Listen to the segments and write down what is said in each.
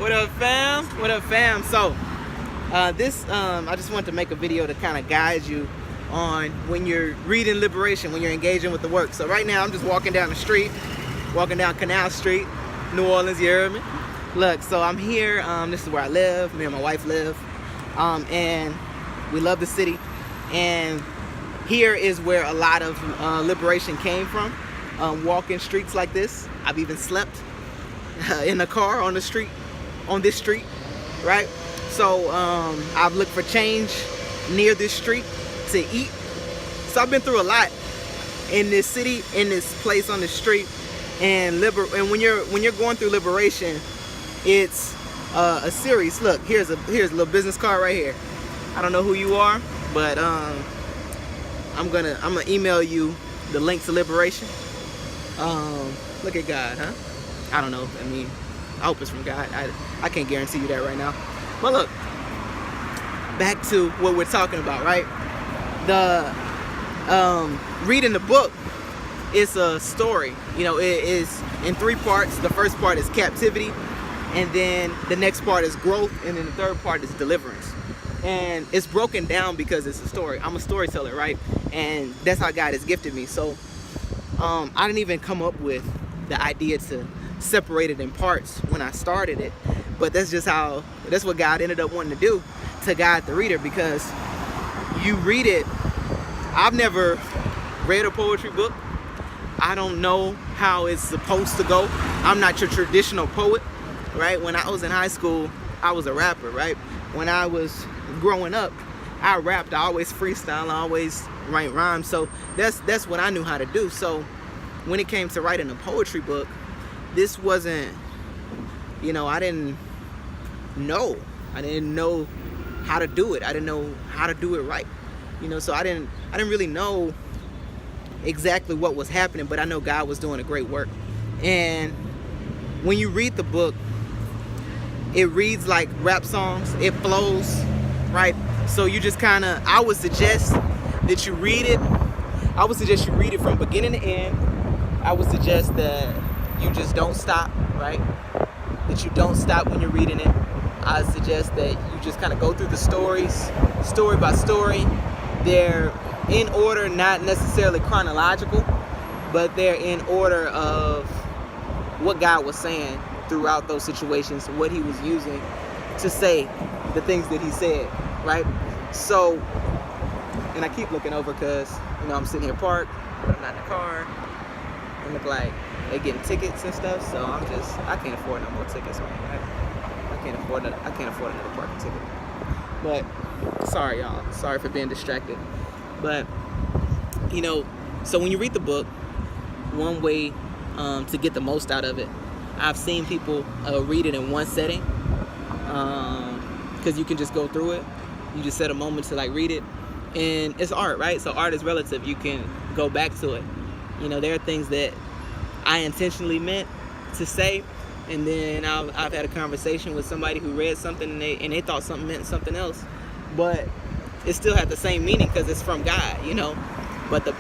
What up, fam? What up, fam? So, I just wanted to make a video to kind of guide you on when you're reading Liberation, when you're engaging with the work. So right now, I'm just walking down the street, walking down Canal Street, New Orleans, you heard me? Look, so I'm here, this is where I live, me and my wife live, and we love the city. And here is where a lot of liberation came from, walking streets like this. I've even slept in a car on the street, on this street, right? So I've looked for change near this street to eat. So I've been through a lot in this city, in this place on the street, and when you're going through liberation, it's a series. Look, here's a little business card right here. I don't know who you are, but I'm gonna email you the link to liberation. Look at God, huh? I don't know. I mean, I hope it's from God. I can't guarantee you that right now. But look, back to what we're talking about, right? The reading the book is a story. You know, it is in 3 parts. The first part is captivity, and then the next part is growth, and then the third part is deliverance. And it's broken down because it's a story. I'm a storyteller, right? And that's how God has gifted me. So I didn't even come up with the idea to separate it in parts when I started it, but that's what God ended up wanting to do, to guide the reader, because you read it. I've never read a poetry book. I don't know how it's supposed to go. I'm not your traditional poet, right? When I was in high school, I was a rapper, right? When I was growing up, I rapped. I always freestyle. I always write rhymes. So that's what I knew how to do. So when it came to writing a poetry book, this wasn't, you know, I didn't know how to do it. I didn't know how to do it right, you know. So I didn't really know exactly what was happening, but I know God was doing a great work. And when you read the book, it reads like rap songs. It flows, right? So you just kind of, I would suggest that you read it. I would suggest you read it from beginning to end. I would suggest that you just don't stop, right? That you don't stop when you're reading it. I suggest that you just kind of go through the stories, story by story. They're in order, not necessarily chronological, but they're in order of what God was saying throughout those situations, what he was using to say the things that he said, right? So, and I keep looking over because, you know, I'm sitting here parked, but I'm not in the car. It look like they getting tickets and stuff, so I can't afford no more tickets, man. I can't afford another parking ticket. But sorry, y'all. Sorry for being distracted. But you know, so when you read the book, one way to get the most out of it, I've seen people read it in one setting, because you can just go through it. You just set a moment to like read it, and it's art, right? So art is relative. You can go back to it. You know, there are things that I intentionally meant to say, and then I've had a conversation with somebody who read something and they thought something meant something else, but it still had the same meaning because it's from God, you know. But the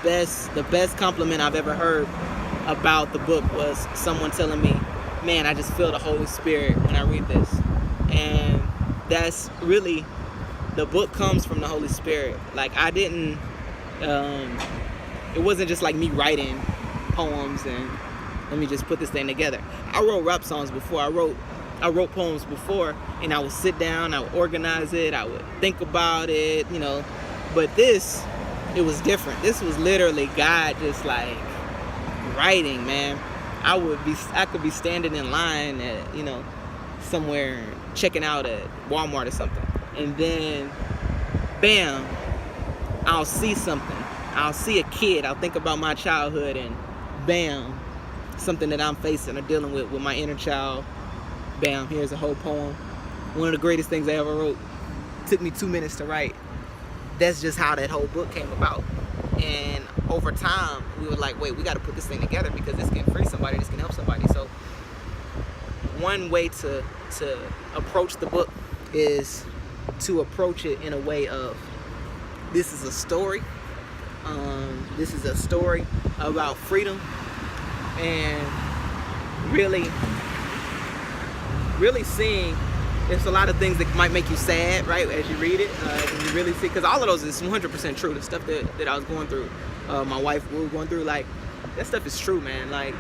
best compliment I've ever heard about the book was someone telling me, man, I just feel the Holy Spirit when I read this. And that's really, the book comes from the Holy Spirit. Like, I didn't, it wasn't just like me writing poems and let me just put this thing together. I wrote rap songs before. I wrote poems before, and I would sit down, I would organize it, I would think about it, you know. But this, it was different. This was literally God just like writing, man. I could be standing in line at, you know, somewhere checking out at Walmart or something, and then bam, I'll see something. I'll see a kid. I'll think about my childhood, and bam, something that I'm facing or dealing with my inner child. Bam, here's a whole poem. One of the greatest things I ever wrote. Took me 2 minutes to write. That's just how that whole book came about. And over time, we were like, wait, we got to put this thing together because this can free somebody, this can help somebody. So one way to approach the book is to approach it in a way of, this is a story. This is a story about freedom, and really really seeing, there's a lot of things that might make you sad, right, as you read it. And you really see, because all of those is 100% true. The stuff that I was going through, my wife, we were going through, like, that stuff is true, man. Like,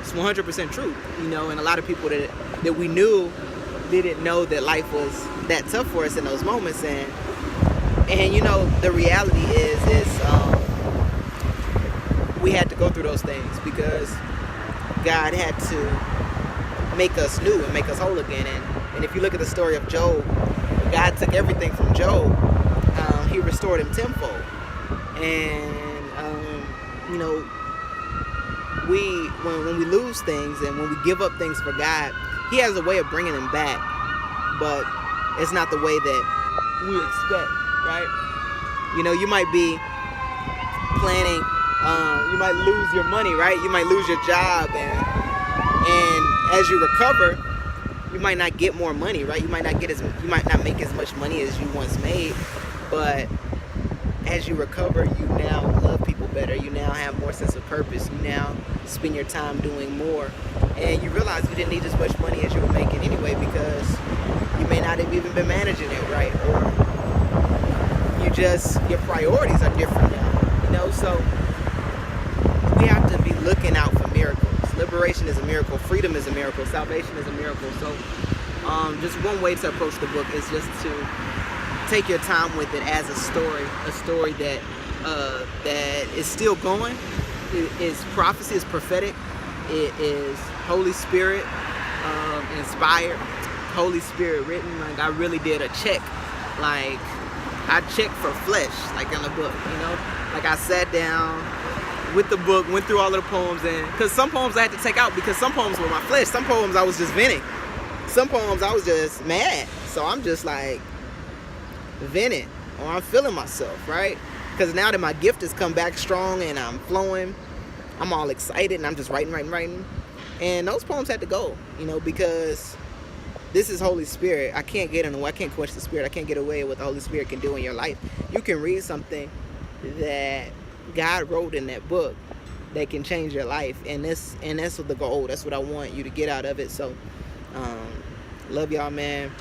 it's 100% true, you know. And a lot of people that we knew didn't know that life was that tough for us in those moments. And you know, the reality is we had to go through those things because God had to make us new and make us whole again. And if you look at the story of Job, God took everything from Job. He restored him tenfold. And you know, when we lose things and when we give up things for God, He has a way of bringing them back, but it's not the way that we expect, right? You know, you might be planning, you might lose your money, right? You might lose your job, and as you recover, you might not get more money, right? You might not make as much money as you once made, but as you recover, you now love people better. You now have more sense of purpose. You now spend your time doing more, and you realize you didn't need as much money as you were making anyway, because you may not have even been managing it right, or your priorities are different now, you know. So we have to be looking out for miracles. Liberation is a miracle. Freedom is a miracle. Salvation is a miracle. So just one way to approach the book is just to take your time with it as a story that is still going. It is prophecy, is prophetic. It is Holy Spirit inspired, Holy Spirit written. Like, I really did a check. Like, I checked for flesh, like in the book, you know. Like, I sat down with the book, went through all of the poems, and because some poems I had to take out because some poems were my flesh. Some poems I was just venting. Some poems I was just mad. So I'm just like venting, or I'm feeling myself, right? Because now that my gift has come back strong and I'm flowing, I'm all excited and I'm just writing. And those poems had to go, you know, because this is Holy Spirit. I can't get in the way. I can't quench the Spirit. I can't get away with what the Holy Spirit can do in your life. You can read something that God wrote in that book that can change your life, and that's the goal. That's what I want you to get out of it. So love y'all, man.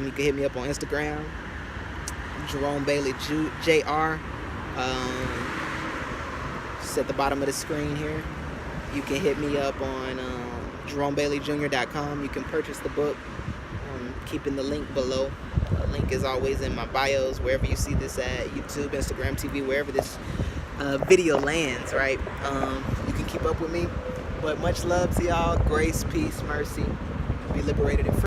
You can hit me up on Instagram, Jerome Bailey Jr. It's at the bottom of the screen here. You can hit me up on JeromeBaileyJr.com. You can purchase the book. Keeping the link below. The link is always in my bios, wherever you see this at, YouTube, Instagram, TV, wherever this video lands, right? You can keep up with me. But much love to y'all. Grace, peace, mercy. Be liberated and free.